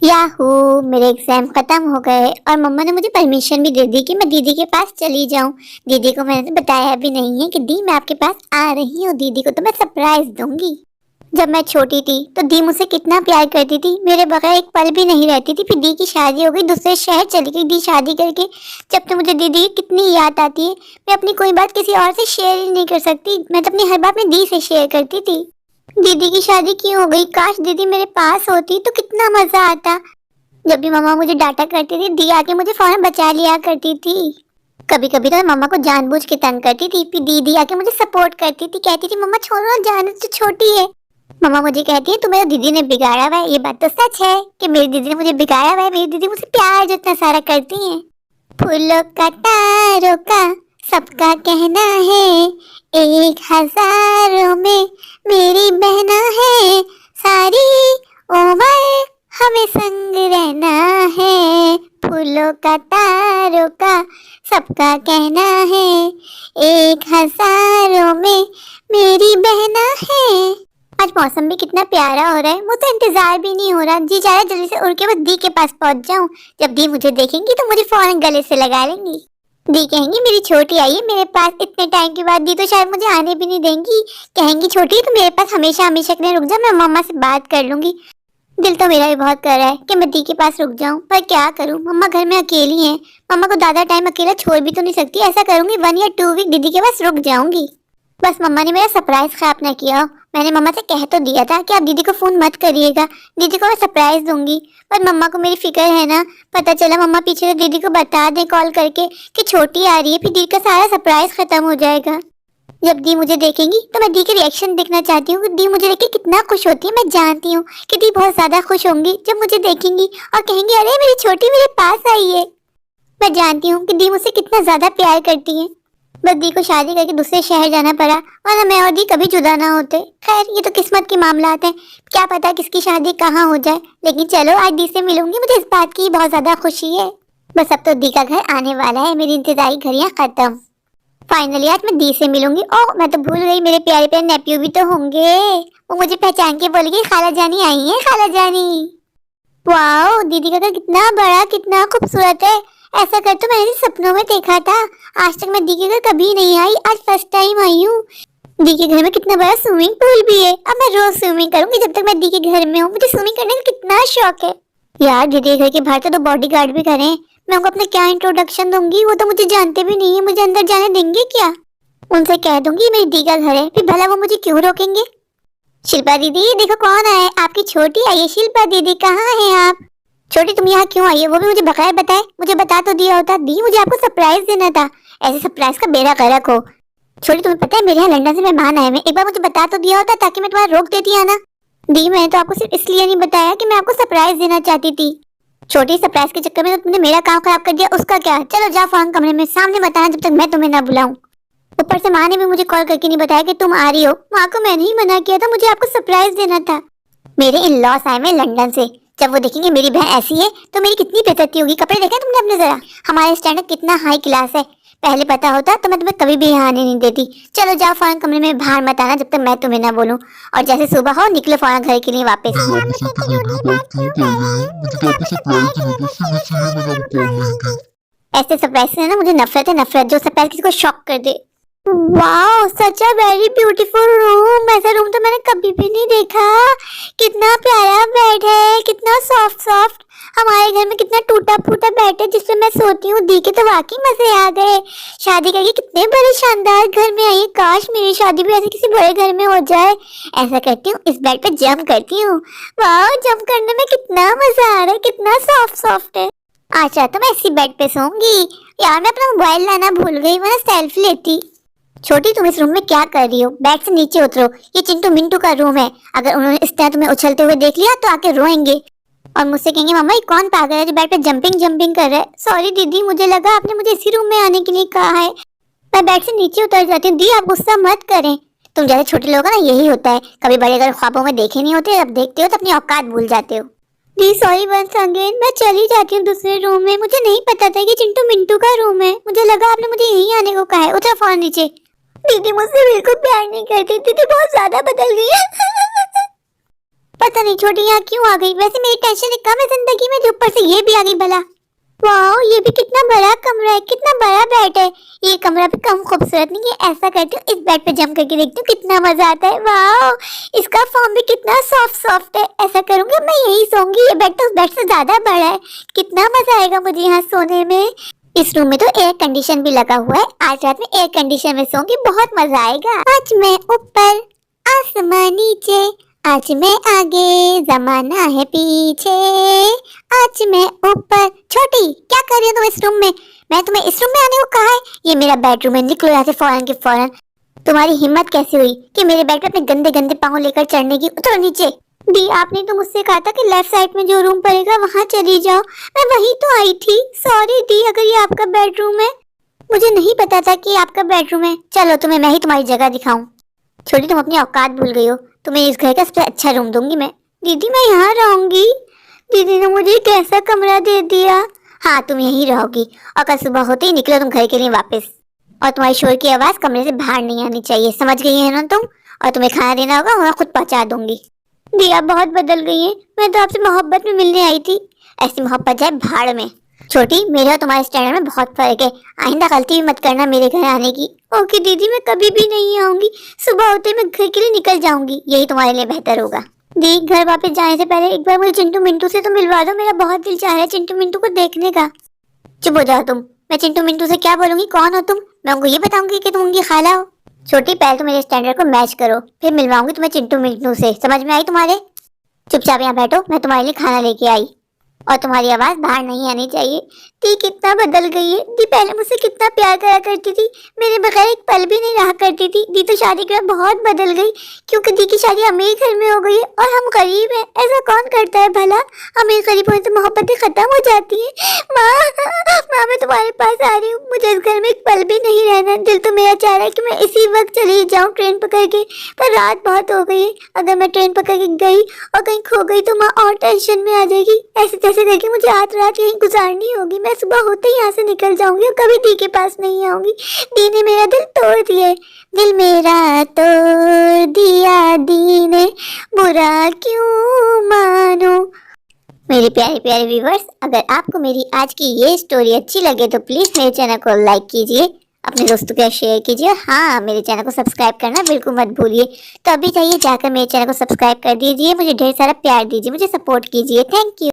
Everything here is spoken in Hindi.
याहू, मेरे एग्जाम खत्म हो गए और मम्मा ने मुझे परमिशन भी दे दी कि मैं दीदी के पास चली जाऊं। दीदी को मैंने बताया भी नहीं है कि दी मैं आपके पास आ रही हूँ। दीदी को तो मैं सरप्राइज दूंगी। जब मैं छोटी थी तो दी मुझसे कितना प्यार करती थी, मेरे बगैर एक पल भी नहीं रहती थी। फिर दी की शादी हो गई, दूसरे शहर चली गई दी शादी करके। जब तो मुझे दीदी की कितनी याद आती है। मैं अपनी कोई बात किसी और से शेयर ही नहीं कर सकती, मैं तो अपनी हर बात में दी से शेयर करती थी। दीदी की शादी क्यों हो गई? काश दीदी मेरे पास होती तो कितना मजा आता। जब भी मम्मा मुझे डांटा करती थी, दी आके मुझे फौरन बचा लिया करती थी। कभी कभी तो मैं मम्मा को जानबूझ के तंग करती थी, फिर दीदी आके मुझे सपोर्ट करती थी, कहती थी मम्मा छोड़ो, जान तो छोटी है। मम्मा मुझे कहती है तुम्हें दीदी ने बिगाड़ा हुआ है। ये बात तो सच है कि मेरी दीदी ने मुझे बिगाड़ा हुआ है। मेरी दीदी मुझसे प्यार जितना सारा करती है। फूलों का तारों का सबका कहना है, 1000 में मेरी बहना है। सारी उम्र हमें संग रहना है। फूलों का तारों का सबका कहना है, 1000 में मेरी बहना है। आज मौसम भी कितना प्यारा हो रहा है, मुझे इंतजार भी नहीं हो रहा। जी चाह रहा है जल्दी से उड़ के बस दी के पास पहुंच जाऊं। जब दी मुझे देखेंगी तो मुझे फौरन गले से लगा लेंगी। दी कहेंगी मेरी छोटी आई है मेरे पास इतने टाइम के बाद। दी तो शायद मुझे आने भी नहीं देंगी, कहेंगी छोटी तो मेरे पास हमेशा हमेशा के लिए रुक जा, मैं मम्मा से बात कर लूंगी। दिल तो मेरा भी बहुत कर रहा है कि मैं दी के पास रुक जाऊं, पर क्या करूं, मम्मा घर में अकेली हैं। मम्मा को ज्यादा टाइम अकेला छोड़ भी तो नहीं सकती। ऐसा करूंगी 1 या 2 वीक दीदी के पास रुक जाऊंगी। बस मम्मा ने मेरा सरप्राइज खराब ना किया हो। मैंने मम्मा से कह तो दिया था कि आप दीदी को फोन मत करिएगा, दीदी को मैं सरप्राइज दूंगी। पर मम्मा को मेरी फिक्र है ना। पता चला मम्मा पीछे से दीदी को बता दे कॉल करके कि छोटी आ रही है, फिर दी का सारा सरप्राइज खत्म हो जाएगा। जब दी मुझे देखेंगी तो मैं दी के रिएक्शन देखना चाहती हूँ कि दी मुझे देख के कितना खुश होती है। मैं जानती हूँ कि दी बहुत ज्यादा खुश होंगी जब मुझे देखेंगी और कहेंगी अरे मेरी छोटी मेरे पास आई है। मैं जानती हूँ कि दी मुझसे कितना ज्यादा प्यार करती है। बस दी को शादी करके दूसरे शहर जाना पड़ा, वरना मैं और दी कभी जुदा ना होते। खैर ये तो किस्मत के मामलात हैं, क्या पता किसकी शादी कहाँ हो जाए। लेकिन चलो आज दी से मिलूंगी, मुझे इस बात की बहुत ज्यादा खुशी है। बस अब तो दी का घर आने वाला है, मेरी इंतजारी घड़ियां खत्म। फाइनली आज मैं दी से मिलूंगी। ओह मैं तो भूल गई, मेरे प्यारे प्यारे नेप्यू भी तो होंगे। वो मुझे पहचान के बोलेगी खाला जानी आई है खाला जानी। वाओ दीदी का घर कितना बड़ा कितना खूबसूरत है। ऐसा घर तो मैंने सपनों में देखा था। आज तक मैं दी के घर कभी नहीं आई, आज फर्स्ट टाइम आई हूँ। दी के घर में कितना बड़ा स्विमिंग पूल भी है। अब मैं रोज स्विमिंग करूंगी जब तक मैं दी के घर में हूँ। मुझे स्विमिंग करने का कितना शौक है यार। दीदी के घर के बाहर तो बॉडी गार्ड भी खड़े हैं। मैं उनको अपना क्या इंट्रोडक्शन दूंगी, वो तो मुझे जानते भी नहीं है। मुझे अंदर जाने देंगे क्या? उनसे कह दूंगी मेरी दी का घर है, फिर भला वो मुझे क्यों रोकेंगे? शिल्पा दीदी देखो कौन आया है, आपकी छोटी आई है। शिल्पा दीदी कहाँ है आप? छोटी तुम यहाँ क्यों आई है वो भी मुझे बकाया बताए, मुझे बता तो दिया होता। दी मुझे आपको सरप्राइज देना था, ऐसे सरप्राइज का बेड़ा गर्क हो। छोटी तुम्हें पता है मेरे यहाँ लंदन से मेहमान आए हुए, एक बार मुझे बता तो दिया होता ताकि मैं तुम्हारा रोक देती आना। दी मैंने तो आपको सिर्फ इसलिए नहीं बताया कि मैं आपको सरप्राइज देना चाहती थी। छोटी सरप्राइज के चक्कर में तो तुमने मेरा काम खराब कर दिया, उसका क्या? चलो जाओ फौरन कमरे में, सामने बताना जब तक मैं तुम्हें ना बुलाऊं। ऊपर से माँ ने भी मुझे कॉल करके नहीं बताया कि तुम आ रही हो। माँ को मैंने ही मना किया था, मुझे आपको सरप्राइज देना था। मेरे इन लॉस आए हुए लंदन से, जब वो देखेंगे मेरी बहन ऐसी है तो मेरी कितनी बेइज्जती होगी। कपड़े देखे तुमने अपने जरा, हमारे स्टैंडर्ड कितना हाई क्लास है। पहले पता होता तो मैं तुम्हें कभी भी यहाँ आने नहीं देती। चलो जाओ फौरन कमरे में, बाहर मत आना जब तक मैं तुम्हें ना बोलूं। और जैसे सुबह हो निकलो फौरन घर के लिए वापस। ऐसे सरप्राइज से ना मुझे नफरत है, नफरत। जो सरप्राइज किसी को शॉक कर दे। Wow such a very beautiful room. ऐसा रूम तो मैंने कभी भी नहीं देखा। कितना प्यारा बेड है, कितना सॉफ्ट सॉफ्ट। हमारे घर में कितना टूटा फूटा बेड है जिसपे मैं सोती हूँ। दी के तो वाकई मजे आ गए। शादी करके कितने बड़े शानदार घर में आई। काश मेरी शादी भी ऐसे किसी बड़े घर में हो जाए। ऐसा करती हूँ, इस बेड पे जंप करती हूँ। वाओ जंप करने में कितना मजा आ रहा है, कितना सॉफ्ट सॉफ्ट है। अच्छा तो मैं इसी बेड पे सोऊंगी। यार मैं अपना मोबाइल लाना भूल गई, वरना सेल्फी लेती। छोटी तुम इस रूम में क्या कर रही हो? बेड से नीचे उतरो, ये चिंटू मिंटू का रूम है। अगर उन्होंने इस तरह तुम्हें उछलते हुए देख लिया तो आके रोएंगे। और मुझसे कहेंगे मम्मा ये कौन पागल है जो बेड पे जंपिंग जंपिंग कर रहा है। सॉरी दीदी, मुझे लगा आपने मुझे इसी रूम में आने के लिए कहा है। मैं बेड से नीचे उतर जाती हूँ। दी आप गुस्सा मत करें। तुम जैसे छोटे लोग ना यही होता है, कभी बड़े अगर ख्वाबों में देखे नहीं होते, अब देखते हो तो अपनी औकात भूल जाते हो। दी सॉरी वंस अगेन, मैं चली जाती हूँ दूसरे रूम में। मुझे नहीं पता था कि चिंटू मिंटू का रूम है। मुझे लगा आपने मुझे यहीं आने को कहा है। उतर फौरन नीचे। दीदी मुझसे बिल्कुल प्यार नहीं करती। दीदी बहुत ज्यादा बदल गई है। पता नहीं छोटी यहाँ क्यों आ गई। वैसे मेरी टेंशन कम है जिंदगी में, जो ऊपर से ये भी आ गई भला। वाह ये भी कितना बड़ा कमरा है, कितना बड़ा बेड है। ये कमरा भी कम खूबसूरत नहीं है। ऐसा करती हूँ इस बेड पे जंप करके देखती हूँ कितना मजा आता है। वाह इसका फॉर्म भी कितना सॉफ्ट सॉफ्ट है। ऐसा करूंगी मैं यही सोऊंगी। ये बेड तो उस बेड से ज्यादा बड़ा है। कितना मजा आएगा मुझे यहाँ सोने में। इस रूम में तो एयर कंडीशन भी लगा हुआ है। आज रात में एयर कंडीशन में सोऊंगी, बहुत मजा आएगा। आज मैं ऊपर आसमान नीचे, आज मैं आगे जमाना है पीछे, आज मैं ऊपर। छोटी क्या कर रही हो तुम इस रूम में? मैं तुम्हें इस रूम में आने को कहा है? ये मेरा बेडरूम है, निकलो यहाँ से फौरन के फौरन। तुम्हारी हिम्मत कैसे हुई कि मेरे बेड पे अपने गंदे गंदे पाँव लेकर चढ़ने की? उतरो नीचे। दी आपने तो मुझसे कहा था कि लेफ्ट साइड में जो रूम पड़ेगा वहाँ चली जाओ। मैं वहीं तो आई थी। सॉरी दी, अगर ये आपका बेडरूम है। मुझे नहीं पता था कि आपका बेडरूम है। चलो तुम्हें मैं ही तुम्हारी जगह दिखाऊं। छोटी तुम अपनी औकात भूल गई हो। तुम्हें इस घर का सबसे अच्छा रूम दूंगी मैं। दीदी मैं यहाँ रहूंगी। दीदी ने मुझे कैसा कमरा दे दिया। हाँ तुम यहीं रहोगी और कल सुबह होते ही निकलो तुम घर के लिए वापस। और तुम्हारी शोर की आवाज कमरे से बाहर नहीं आनी चाहिए, समझ गई है ना तुम? और तुम्हें खाना देना होगा मैं खुद पहुंचा दूंगी। दी आप बहुत बदल गई हैं। मैं तो आपसे मोहब्बत में मिलने आई थी। ऐसी मोहब्बत जाए भाड़ में। छोटी मेरे और तुम्हारे स्टैंडर्ड में बहुत फर्क है। आइंदा गलती भी मत करना मेरे घर आने की। ओके दीदी मैं कभी भी नहीं आऊंगी। सुबह होते मैं घर के लिए निकल जाऊंगी, यही तुम्हारे लिए बेहतर होगा। दी घर वापस जाने से पहले एक बार मुझे चिंटू मिंटू से तो मिलवा दो। मेरा बहुत दिल चाह रहा है चिंटू मिंटू को देखने का। चुप हो जाओ तुम। मैं चिंटू मिंटू से क्या बोलूंगी? कौन हो तुम? मैं उनको ये बताऊंगी कि तुम उनकी खाला हो। छोटी पहले तो मेरे स्टैंडर्ड को मैच करो, फिर मिलवाऊंगी तुम्हें चिंटू मिंटू से। समझ में आई तुम्हारे? चुपचाप यहाँ बैठो, मैं तुम्हारे लिए खाना लेके आई। और तुम्हारी आवाज बाहर नहीं आनी चाहिए। दी कितना बदल गई है। दी पहले मुझसे कितना प्यार करा करती थी, मेरे बगैर एक पल भी नहीं रहा करती थी। दी तो शादी के बाद बहुत बदल गई, क्योंकि दी की शादी अमीर घर में हो गई है और हम गरीब हैं। ऐसा कौन करता है भला? अमीर गरीब होने से मोहब्बतें खत्म हो जाती है। माँ मैं तुम्हारे पास आ रही हूँ। मुझे इस घर में एक पल भी नहीं रहना। दिल तो मेरा चाह रहा है कि मैं इसी वक्त चली जाऊँ ट्रेन पकड़ के, पर रात बहुत हो गई है। अगर मैं ट्रेन पकड़ के गई और कहीं खो गई तो माँ और टेंशन में आ जाएगी। ऐसे तैसे करके मुझे रात यहीं गुजारनी होगी। मैं सुबह होते ही यहाँ से निकल जाऊंगी और कभी दी के पास नहीं आऊंगी। दी ने मेरा दिल तोड़ दिया। दिल मेरा तोड़ दिया दी ने, बुरा क्यों मानो। मेरे प्यारे प्यारे व्यूवर्स, अगर आपको मेरी आज की ये स्टोरी अच्छी लगे तो प्लीज मेरे चैनल को लाइक कीजिए, अपने दोस्तों के साथ शेयर कीजिए। हाँ मेरे चैनल को सब्सक्राइब करना बिल्कुल मत भूलिए। तो अभी जाइए जाकर मेरे चैनल को सब्सक्राइब कर दीजिए, मुझे ढेर सारा प्यार दीजिए, मुझे सपोर्ट कीजिए। Thank you.